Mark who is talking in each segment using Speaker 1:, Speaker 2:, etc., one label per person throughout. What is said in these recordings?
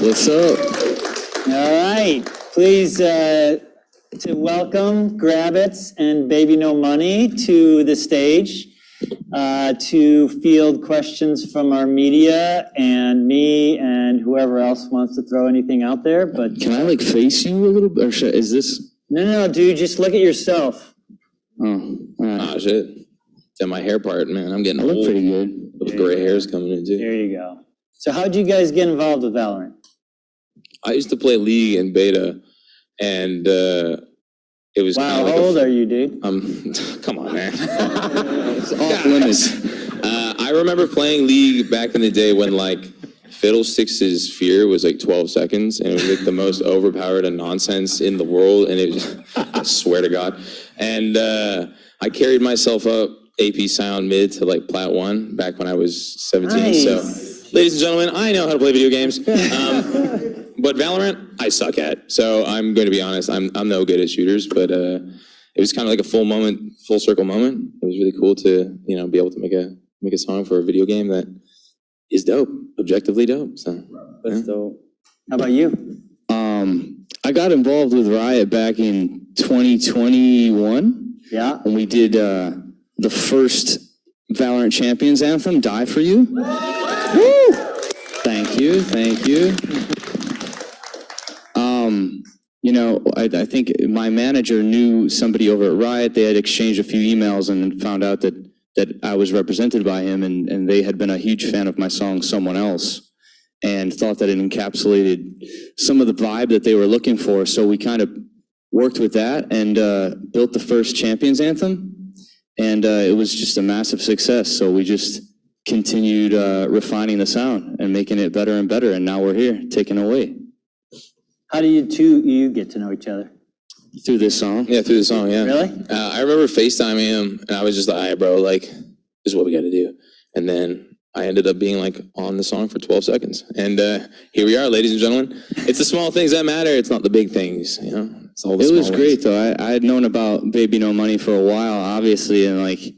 Speaker 1: What's up?
Speaker 2: All right. Please to welcome Grabbitz and Baby No Money to the stage to field questions from our media and me and whoever else wants to throw anything out there. But
Speaker 1: can I like face you a little bit? Or is this?
Speaker 2: No, dude. Just look at yourself.
Speaker 1: Oh, all right.
Speaker 3: Oh shit. It's my hair part, man. I'm getting
Speaker 1: I look
Speaker 3: old.
Speaker 1: pretty good.
Speaker 3: Those gray hairs coming in too.
Speaker 2: There you go. So how'd you guys get involved with Valorant?
Speaker 3: I used to play League in beta, and it was
Speaker 2: Wow,
Speaker 3: like
Speaker 2: how old are you, dude?
Speaker 3: Come on, man.
Speaker 1: It's off limits.
Speaker 3: I remember playing League back in the day when like Fiddlesticks's Fear was like 12 seconds, and it was like the most overpowered and nonsense in the world, and it was, I swear to God. And I carried myself up AP Sound mid to like Plat 1 back when I was 17.
Speaker 2: Nice.
Speaker 3: So, ladies and gentlemen, I know how to play video games. But Valorant, I suck at. So I'm going to be honest, I'm no good at shooters, but it was kind of like a full circle moment. It was really cool to, be able to make a song for a video game that is dope, objectively dope. So
Speaker 2: That's dope. How about you?
Speaker 1: I got involved with Riot back in 2021.
Speaker 2: Yeah.
Speaker 1: When we did the first Valorant Champions Anthem, Die For You. Woo! Thank you. I think my manager knew somebody over at Riot. They had exchanged a few emails and found out that I was represented by him, and they had been a huge fan of my song Someone Else and thought that it encapsulated some of the vibe that they were looking for. So we kind of worked with that and built the first Champions Anthem, and it was just a massive success. So we just continued refining the sound and making it better and better, and now we're here, taking away. How do you get to know each other? Through this song?
Speaker 3: Yeah, through the song, yeah.
Speaker 2: Really?
Speaker 3: I remember FaceTiming him, and I was just like, all right, bro, like, this is what we got to do. And then I ended up being like on the song for 12 seconds. And here we are, ladies and gentlemen. It's the small things that matter. It's not the big things, It's all the small
Speaker 1: was great, though. I had known about Baby No Money for a while, obviously, and like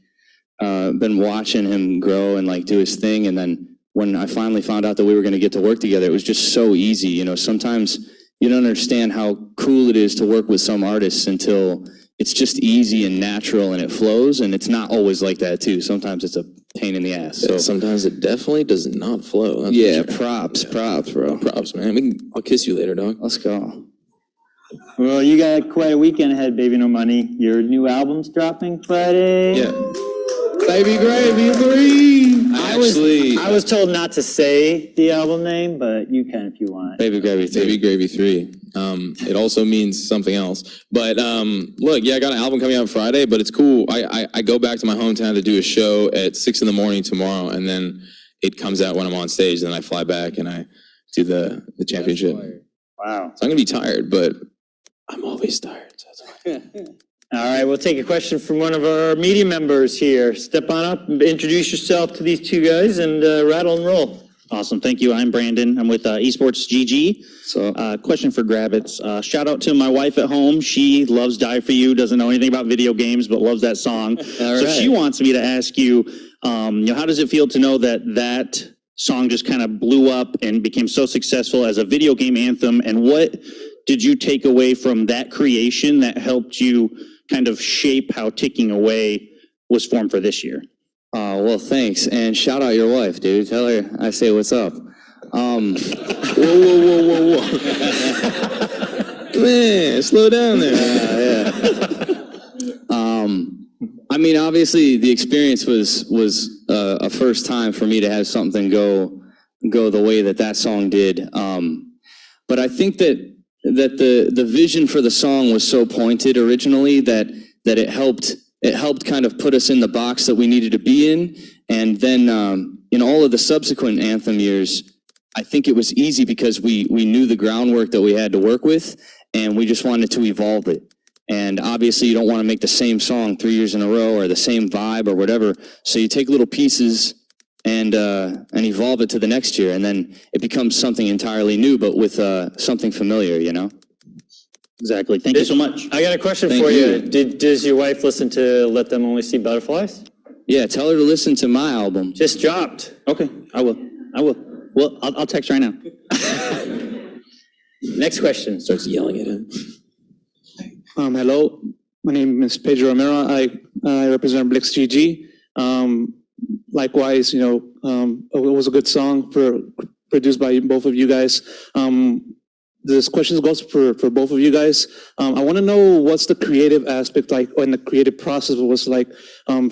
Speaker 1: been watching him grow and like do his thing. And then when I finally found out that we were going to get to work together, it was just so easy. Sometimes you don't understand how cool it is to work with some artists until it's just easy and natural and it flows. And it's not always like that too. Sometimes it's a pain in the ass. So
Speaker 3: sometimes it definitely does not flow.
Speaker 1: Yeah, props, bro.
Speaker 3: Props, man. I'll kiss you later, dog.
Speaker 1: Let's go.
Speaker 2: Well, you got quite a weekend ahead, Baby No Money. Your new album's dropping Friday.
Speaker 3: Yeah.
Speaker 1: Baby Gravy 3.
Speaker 2: I was told not to say the album name, but you can if you want.
Speaker 1: Baby Gravy 3.
Speaker 3: Baby Gravy 3. It also means something else. But look, I got an album coming out Friday, but it's cool. I go back to my hometown to do a show at 6 a.m. tomorrow, and then it comes out when I'm on stage, and then I fly back and I do the championship.
Speaker 2: Wow.
Speaker 3: So I'm going to be tired, but I'm always tired. So that's fine.
Speaker 2: All right, we'll take a question from one of our media members here. Step on up and introduce yourself to these two guys and rattle and roll.
Speaker 4: Awesome. Thank you. I'm Brandon. I'm with Esports GG. So question for Grabbitz. Shout out to my wife at home. She loves Die For You, doesn't know anything about video games, but loves that song. So she wants me to ask you, how does it feel to know that song just kind of blew up and became so successful as a video game anthem? And what did you take away from that creation that helped you kind of shape how Ticking Away was formed for this year?
Speaker 1: Well, thanks. And shout out your wife, dude. Tell her I say what's up. Whoa.
Speaker 3: Man, slow down there.
Speaker 1: I mean, obviously the experience was a first time for me to have something go the way that song did. But I think that the vision for the song was so pointed originally that it helped kind of put us in the box that we needed to be in. And then in all of the subsequent anthem years, I think it was easy because we knew the groundwork that we had to work with, and we just wanted to evolve it. And obviously you don't want to make the same song 3 years in a row or the same vibe or whatever. So you take little pieces and evolve it to the next year, and then it becomes something entirely new, but with something familiar,
Speaker 4: Exactly. Thank you so much.
Speaker 2: I got a question for you. Does your wife listen to Let Them Only See Butterflies?
Speaker 1: Yeah, tell her to listen to my album.
Speaker 2: Just dropped.
Speaker 4: Okay, I will. Well, I'll text right now.
Speaker 2: Next question.
Speaker 3: Starts yelling at him.
Speaker 5: Hello, my name is Pedro Romero. I represent Blix GG. Likewise, it was a good song produced by both of you guys. This question goes for both of you guys. I want to know what's the creative aspect like, and the creative process was like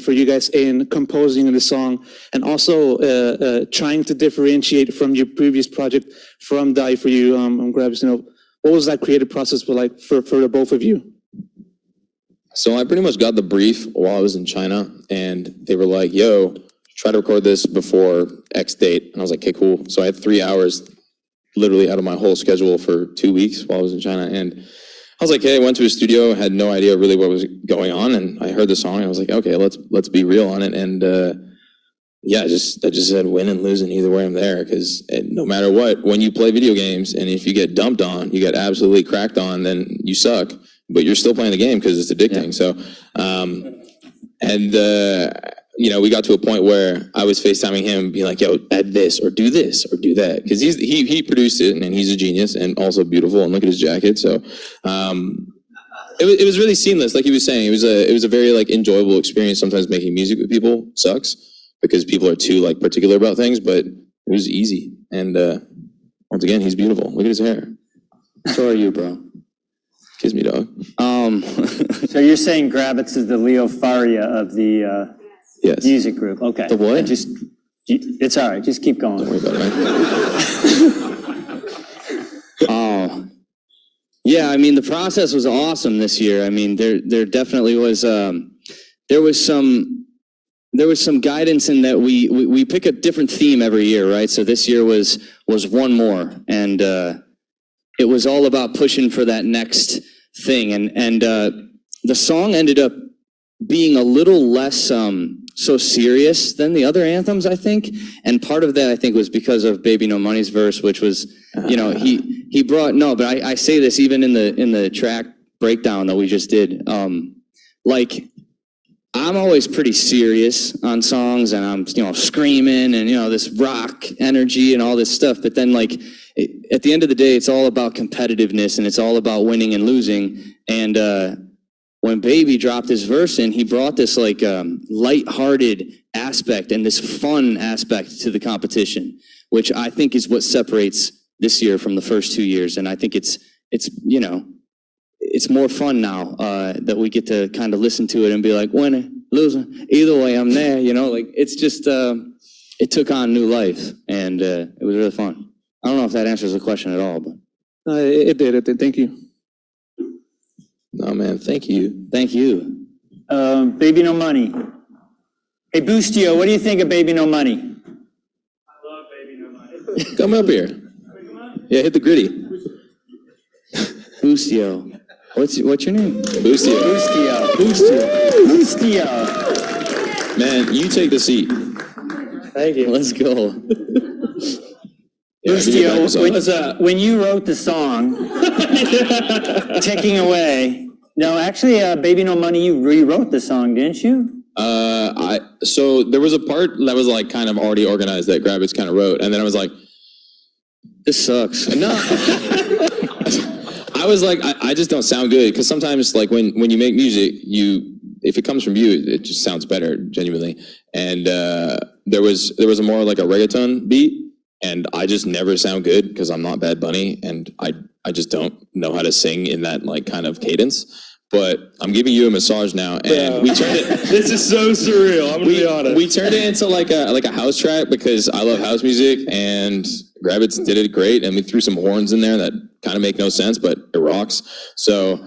Speaker 5: for you guys in composing the song, and also trying to differentiate from your previous project from Die For You. Grabbitz, what was that creative process like for the both of you?
Speaker 3: So I pretty much got the brief while I was in China, and they were like, yo, try to record this before X date. And I was like, okay, cool. So I had 3 hours literally out of my whole schedule for 2 weeks while I was in China. And I was like, hey, I went to a studio, had no idea really what was going on. And I heard the song, and I was like, okay, let's be real on it. And I just said win and lose, and either way I'm there. Because no matter what, when you play video games, and if you get dumped on, you get absolutely cracked on, then you suck. But you're still playing the game because it's addicting. Yeah. So, we got to a point where I was FaceTiming him, being like, yo, add this or do that. Because he produced it, and he's a genius and also beautiful, and look at his jacket. So it was really seamless. Like he was saying, it was a very like enjoyable experience. Sometimes making music with people sucks because people are too like particular about things, but it was easy. And once again, he's beautiful. Look at his hair.
Speaker 1: So are you, bro.
Speaker 3: Kiss me, dog.
Speaker 2: So you're saying Grabbitz is the Leo Faria of the
Speaker 3: yes.
Speaker 2: music group? Okay.
Speaker 1: The what?
Speaker 2: It's all right. Just keep going.
Speaker 3: Don't worry about it, man.
Speaker 1: Yeah, I mean, the process was awesome this year. I mean, there definitely was, there was some guidance in that we pick a different theme every year, right? So this year was one more, and it was all about pushing for that next thing. And the song ended up being a little less so serious than the other anthems, I think. And part of that, I think, was because of Baby No Money's verse, which was, he brought, no, but I say this even in the track breakdown that we just did. Like, I'm always pretty serious on songs, and I'm, screaming and, this rock energy and all this stuff. But then, like, at the end of the day, it's all about competitiveness, and it's all about winning and losing. And when Baby dropped his verse in, he brought this like lighthearted aspect and this fun aspect to the competition, which I think is what separates this year from the first 2 years. And I think it's more fun now that we get to kind of listen to it and be like, winning, losing, either way, I'm there. Like it's just it took on new life, and it was really fun. I don't know if that answers the question at all, but
Speaker 5: it did. Thank you.
Speaker 3: No, man, thank you.
Speaker 1: Thank you.
Speaker 2: Baby No Money. Hey, Boostio, what do you think of Baby No Money?
Speaker 6: I love Baby No Money.
Speaker 3: Come up here. Yeah, hit the gritty.
Speaker 1: Boostio. What's your name?
Speaker 3: Boostio.
Speaker 2: Boostio.
Speaker 3: Man, you take the seat.
Speaker 1: Thank you. Let's go.
Speaker 2: Boostio, when you wrote the song, Ticking Away, no, actually, Baby No Money, you rewrote the song, didn't you?
Speaker 3: So there was a part that was like kind of already organized that Grabbitz kind of wrote, and then I was like,
Speaker 1: this sucks.
Speaker 3: No. I was like, I just don't sound good, because sometimes like when you make music, if it comes from you, it just sounds better, genuinely. And there was a more like a reggaeton beat, and I just never sound good because I'm not Bad Bunny, and I just don't know how to sing in that like kind of cadence. But I'm giving you a massage now, and we turned it.
Speaker 6: This is so surreal. I'm gonna be honest.
Speaker 3: We turned it into like a house track because I love house music, and Grabbitz did it great, and we threw some horns in there that kind of make no sense, but it rocks. So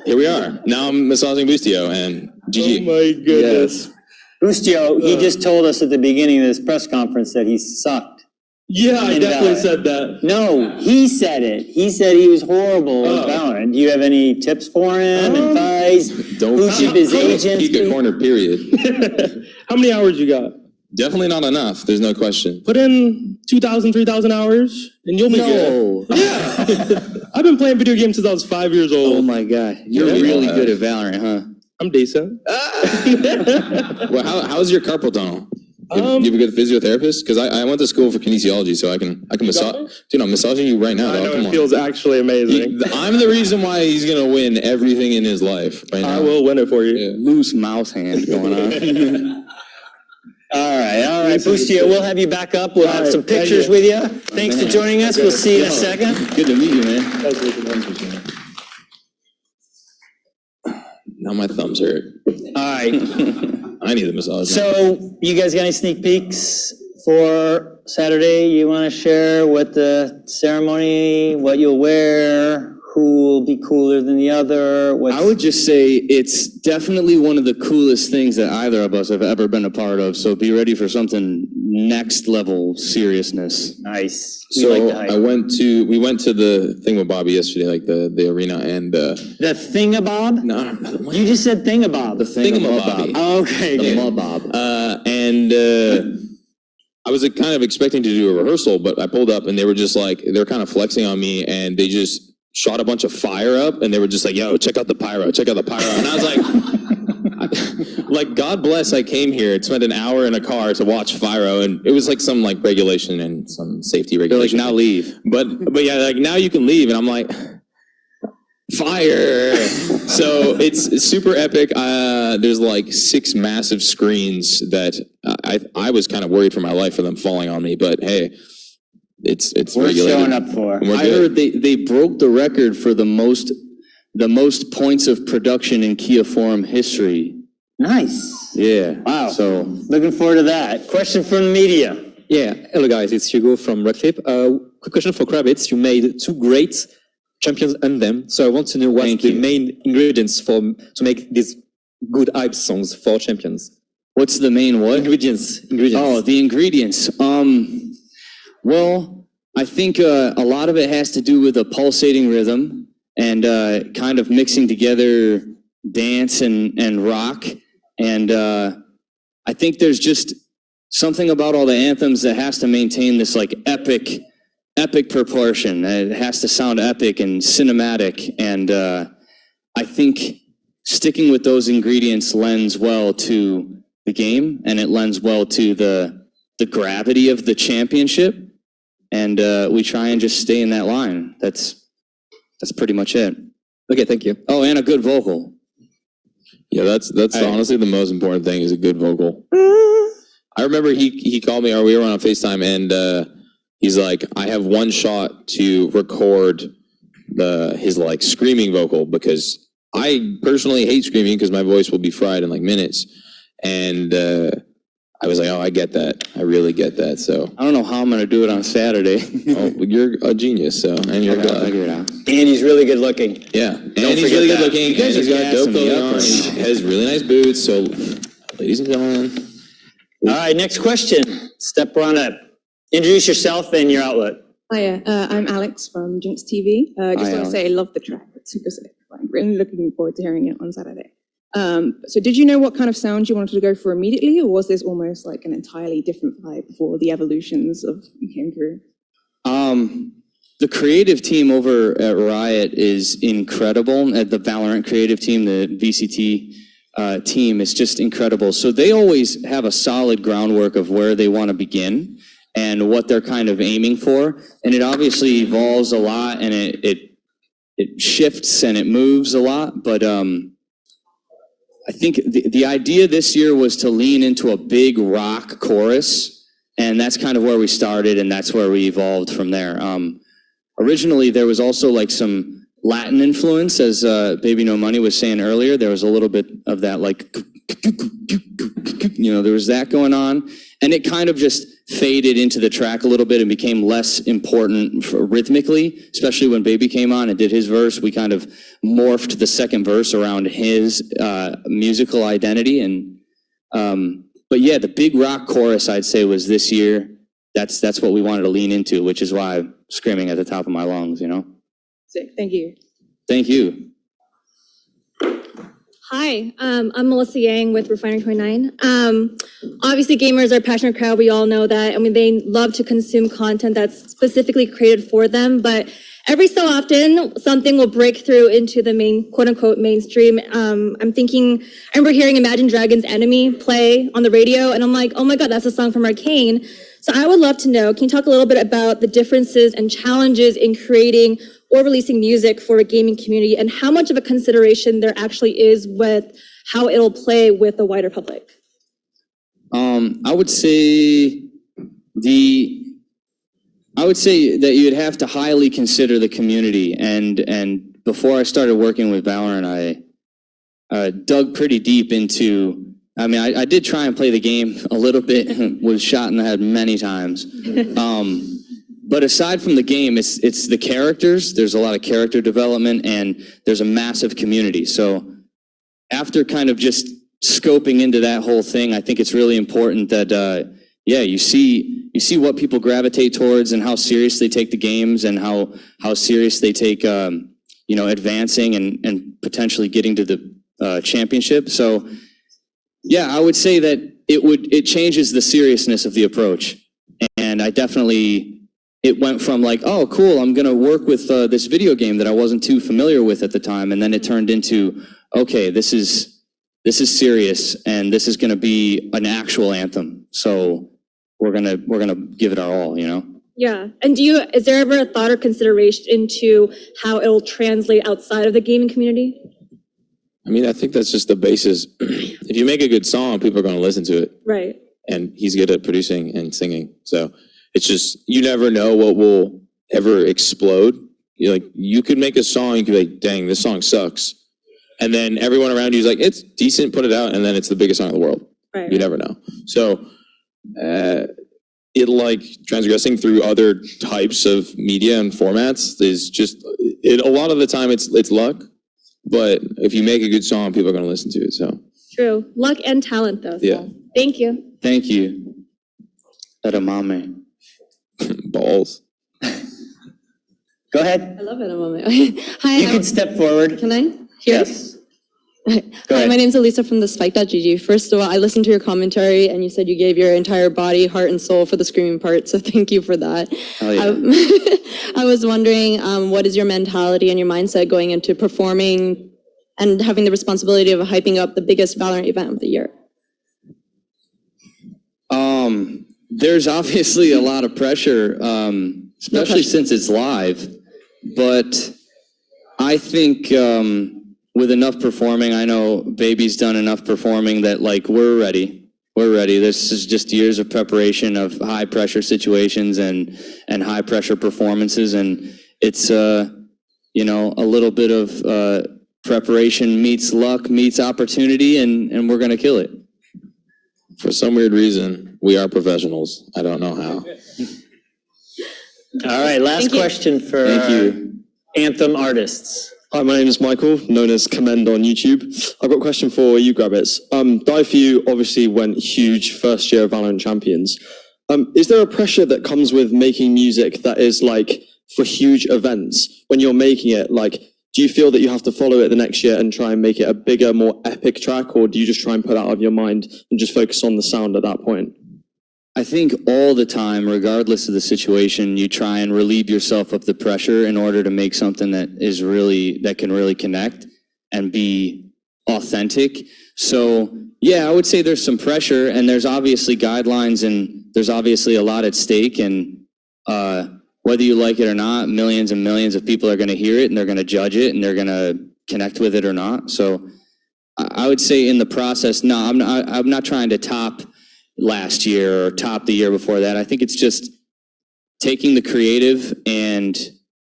Speaker 3: here we are. Now I'm massaging Boostio and GG.
Speaker 6: Oh my goodness.
Speaker 2: Yes. Boostio, he just told us at the beginning of this press conference that he sucked.
Speaker 6: Yeah, I definitely said that.
Speaker 2: No, he said it. He said he was horrible at Valorant. Do you have any tips for him? Advice? Who should his agents
Speaker 3: He get cornered, period.
Speaker 6: How many hours you got?
Speaker 3: Definitely not enough. There's no question.
Speaker 6: Put in 2,000, 3,000 hours, and you'll be good. Yeah. I've been playing video games since I was 5 years old.
Speaker 1: Oh my God. You're really good at Valorant, huh?
Speaker 6: I'm decent.
Speaker 3: Well, how's your carpal tunnel? You have a good physiotherapist? Because I went to school for kinesiology, so I can massage. Dude, I'm massaging you right now.
Speaker 6: I
Speaker 3: dog.
Speaker 6: know,
Speaker 3: Come
Speaker 6: it
Speaker 3: on.
Speaker 6: feels actually amazing.
Speaker 3: I'm the reason why he's gonna win everything in his life right now.
Speaker 6: I will win it for you.
Speaker 3: Yeah.
Speaker 1: Loose mouse hand going on.
Speaker 2: All right, Bustia, we'll have you back up. We'll have
Speaker 6: right,
Speaker 2: some
Speaker 6: thank
Speaker 2: pictures
Speaker 6: you.
Speaker 2: with you. Thanks for joining us. We'll see you in a second.
Speaker 1: Good to meet you, man.
Speaker 3: Now my thumbs hurt.
Speaker 2: All right.
Speaker 3: I need the massage.
Speaker 2: So, you guys got any sneak peeks for Saturday? You want to share what the ceremony, what you'll wear, who will be cooler than the other?
Speaker 1: I would just say it's definitely one of the coolest things that either of us have ever been a part of. So be ready for something next level seriousness.
Speaker 2: Nice. We
Speaker 3: So
Speaker 2: like the hype.
Speaker 3: we went to the thingamabob yesterday, like the arena, and
Speaker 2: The Thingabob?
Speaker 3: no,
Speaker 2: You just said Thingabob.
Speaker 1: The
Speaker 3: Thingamabob.
Speaker 2: Oh, okay.
Speaker 1: The
Speaker 2: good.
Speaker 1: Mobob.
Speaker 3: I was kind of expecting to do a rehearsal, but I pulled up and they were just like, they're kind of flexing on me, and they just shot a bunch of fire up, and they were just like, yo, check out the pyro, and I was like, God bless, I came here, spent an hour in a car to watch Fyro, and it was like some like regulation and some safety
Speaker 1: They're like,
Speaker 3: regulation.
Speaker 1: now leave.
Speaker 3: But yeah, like now you can leave, and I'm like, fire. So it's super epic. There's like 6 massive screens that I was kind of worried for my life for them falling on me, but hey, it's
Speaker 2: We're
Speaker 3: regulated.
Speaker 2: showing up for.
Speaker 3: And we're
Speaker 1: I
Speaker 3: good.
Speaker 1: heard they broke the record for the most points of production in Kia Forum history.
Speaker 2: Nice.
Speaker 1: Yeah.
Speaker 2: Wow.
Speaker 1: So
Speaker 2: Looking forward to that. Question from the media.
Speaker 7: Yeah, hello guys, it's Hugo from Redcliffe. Quick question for Grabbitz. You made 2 great champions anthem, so I want to know what's
Speaker 1: Thank
Speaker 7: the
Speaker 1: you.
Speaker 7: main ingredients to make these good hype songs for champions.
Speaker 1: what's the main what?
Speaker 7: Ingredients.
Speaker 1: Oh, the ingredients. Well, I think a lot of it has to do with a pulsating rhythm and kind of mixing together dance and rock. And I think there's just something about all the anthems that has to maintain this like epic proportion. It has to sound epic and cinematic. And I think sticking with those ingredients lends well to the game, and it lends well to the gravity of the championship. And we try and just stay in that line. That's pretty much it.
Speaker 7: Okay, thank you.
Speaker 1: Oh, and a good vocal.
Speaker 3: Yeah, that's honestly the most important thing is a good vocal. I remember he called me, or we were on FaceTime, and he's like, I have one shot to record his like screaming vocal, because I personally hate screaming because my voice will be fried in like minutes. And I was like, oh, I get that. I really get that. So
Speaker 1: I don't know how I'm going to do it on Saturday.
Speaker 3: oh, you're a genius. So and you're
Speaker 1: I'll
Speaker 3: good.
Speaker 1: figure it out.
Speaker 2: And he's really good looking.
Speaker 3: Yeah, and
Speaker 2: Don't
Speaker 3: he's
Speaker 2: forget
Speaker 3: really
Speaker 2: that.
Speaker 3: good looking.
Speaker 1: You guys
Speaker 3: and he's
Speaker 1: are
Speaker 3: got dope
Speaker 1: gassing me
Speaker 3: clothing
Speaker 1: up
Speaker 3: on.
Speaker 1: right
Speaker 3: He
Speaker 1: now.
Speaker 3: has really nice boots. So, ladies and gentlemen,
Speaker 2: All right, next question. Step on up. Introduce yourself and your outlet.
Speaker 8: Hiya, I'm Alex from Jinx TV. Just
Speaker 1: Hi,
Speaker 8: want to
Speaker 1: Alex.
Speaker 8: say I love the track. It's super sick. I'm really looking forward to hearing it on Saturday. So did you know what kind of sound you wanted to go for immediately, or was this almost like an entirely different vibe before the evolutions of you came through?
Speaker 1: The creative team over at Riot is incredible. At the Valorant creative team, the VCT team is just incredible. So they always have a solid groundwork of where they want to begin and what they're kind of aiming for. And it obviously evolves a lot, and it shifts and it moves a lot. But I think the idea this year was to lean into a big rock chorus, and that's kind of where we started, and that's where we evolved from there. Originally, there was also like some Latin influence, as Baby No Money was saying earlier. There was a little bit of that, like, there was that going on, and it kind of just faded into the track a little bit and became less important rhythmically, especially when Baby came on and did his verse. We kind of morphed the second verse around his musical identity. And but yeah, the big rock chorus, I'd say, was this year. That's what we wanted to lean into, which is why I'm screaming at the top of my lungs,
Speaker 8: Sick, thank you.
Speaker 1: Thank you.
Speaker 9: Hi, I'm Melissa Yang with Refinery 29. Obviously, gamers are a passionate crowd. We all know that. I mean, they love to consume content that's specifically created for them. But every so often, something will break through into the main, quote unquote, mainstream. I remember hearing Imagine Dragons' Enemy play on the radio, and I'm like, oh my God, that's a song from Arcane. So I would love to know, can you talk a little bit about the differences and challenges in creating or releasing music for a gaming community, and how much of a consideration there actually is with how it'll play with the wider public?
Speaker 1: I would say that you'd have to highly consider the community, and before I started working with Valorant, I dug pretty deep into. I mean, I did try and play the game a little bit, was shot in the head many times. But aside from the game, it's the characters. There's a lot of character development, and there's a massive community. So after kind of just scoping into that whole thing, I think it's really important that, you see what people gravitate towards and how serious they take the games and how serious they take, advancing and potentially getting to the championship. So yeah, I would say that it changes the seriousness of the approach. And it went from like, oh, cool, I'm going to work with this video game that I wasn't too familiar with at the time. And then it turned into, okay, this is serious, and this is going to be an actual anthem. So we're going to give it our all, you know?
Speaker 9: Yeah. And is there ever a thought or consideration into how it'll translate outside of the gaming community?
Speaker 3: I mean, I think that's just the basis. If you make a good song, people are going to listen to it.
Speaker 9: Right.
Speaker 3: And he's good at producing and singing. So it's just, you never know what will ever explode. You could make a song, you could be like, dang, this song sucks. And then everyone around you is like, it's decent, put it out, and then it's the biggest song in the world.
Speaker 9: Right.
Speaker 3: You never know. So transgressing through other types of media and formats is just, a lot of the time it's luck. But if you make a good song, people are going to listen to it. So
Speaker 9: True. Luck and talent, though. So.
Speaker 3: Yeah.
Speaker 9: Thank you.
Speaker 1: Thank you. Edamame.
Speaker 3: Balls.
Speaker 2: Go ahead.
Speaker 10: I love edamame. Hi.
Speaker 2: You can step forward.
Speaker 10: Can I?
Speaker 2: Yes.
Speaker 10: Hi, my name's Elisa from the Spike.gg. First of all, I listened to your commentary and you said you gave your entire body, heart, and soul for the screaming part, so thank you for that.
Speaker 1: Oh, yeah.
Speaker 10: I was wondering, what is your mentality and your mindset going into performing and having the responsibility of hyping up the biggest Valorant event of the year?
Speaker 1: There's obviously a lot of pressure, especially since it's live, but I think with enough performing, I know Baby's done enough performing that we're ready. We're ready. This is just years of preparation of high pressure situations and high pressure performances, and it's a little bit of preparation meets luck meets opportunity, and we're gonna kill it.
Speaker 3: For some weird reason, we are professionals. I don't know how.
Speaker 2: All right, last question for Anthem artists.
Speaker 11: Hi, my name is Michael, known as Commend on YouTube. I've got a question for you, Grabbitz. Die For You obviously went huge first year of Valorant Champions. Is there a pressure that comes with making music that is for huge events? When you're making it, do you feel that you have to follow it the next year and try and make it a bigger, more epic track, or do you just try and put it out of your mind and just focus on the sound at that point?
Speaker 1: I think all the time, regardless of the situation, you try and relieve yourself of the pressure in order to make something that can really connect and be authentic. So yeah, I would say there's some pressure, and there's obviously guidelines, and there's obviously a lot at stake, and whether you like it or not, millions and millions of people are going to hear it, and they're going to judge it, and they're going to connect with it or not. So I would say in the process, no, I'm not trying to top last year or top the year before that. I think it's just taking the creative and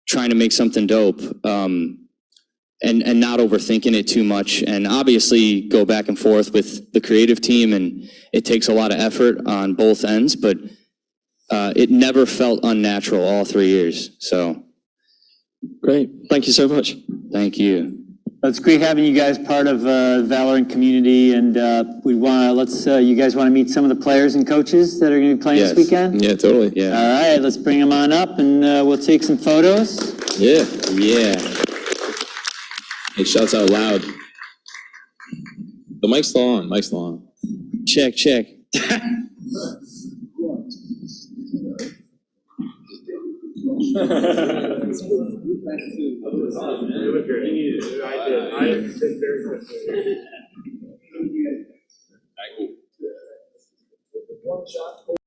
Speaker 1: trying to make something dope, and not overthinking it too much, and obviously go back and forth with the creative team, and it takes a lot of effort on both ends, but it never felt unnatural all 3 years. So
Speaker 11: great. Thank you so much.
Speaker 1: Thank you.
Speaker 2: It's great having you guys part of Valorant community, and you guys want to meet some of the players and coaches that are going to be playing this weekend?
Speaker 3: Yeah, totally.
Speaker 2: Yeah. All right, let's bring them on up, and we'll take some photos.
Speaker 3: Yeah.
Speaker 1: Yeah.
Speaker 3: Hey, shouts out loud. The mic's still on. Mic's still on.
Speaker 1: Check, check.